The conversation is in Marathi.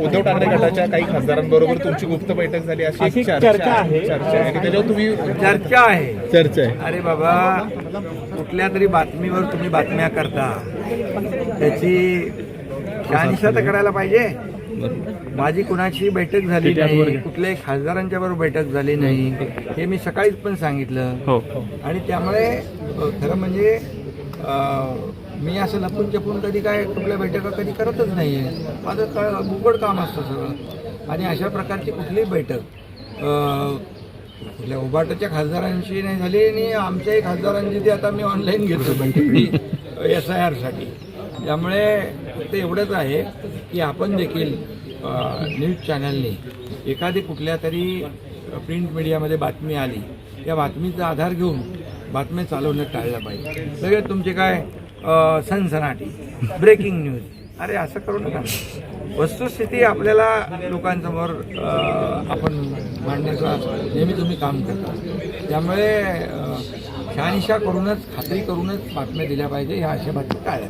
उद्धव ठाकरे गटाच्या काही खासदारांबरोबर तुमची गुप्त बैठक झाली अशी चर्चा आहे आणि त्याच्यावर तुम्ही चर्चा आहे. चर्चा आहे. अरे बाबा, कुठल्या तरी बातमीवर तुम्ही बातम्या करता, त्याची शहानिशा तर करायला पाहिजे. माझी कुणाची बैठक झाली नाही, कुठल्याही खासदारांच्या बरोबर बैठक झाली नाही, हे मी सकाळीच पण सांगितलं. आणि त्यामुळे खरं म्हणजे मी असं लपून चपून कधी काय कुठल्या बैठका कधी करतच नाही. माझं उघड काम असतं सगळं. आणि अशा प्रकारची कुठलीही बैठक कुठल्या उभाटाच्या खासदारांशी नाही झाली आणि आमच्याही खासदारांची ती आता मी ऑनलाईन घेतो बैठक SIR साठी. त्यामुळे फक्त एवढंच आहे की आपण देखील न्यूज चॅनलने एखादी कुठल्या तरी प्रिंट मीडियामध्ये बातमी आली, त्या बातमीचा आधार घेऊन बातम्या चालवणं टाळलं पाहिजे. सगळे तुमचे काय सनसनाटी ब्रेकिंग न्यूज, अरे असं करू नका. वस्तुस्थिती आपल्याला लोकांसमोर आपण मांडण्याचं नेहमी तुम्ही काम करता. त्यामुळे शहानिशा करूनच, खात्री करूनच बातम्या दिल्या पाहिजे. ह्या अशा बातम्या टाळल्या.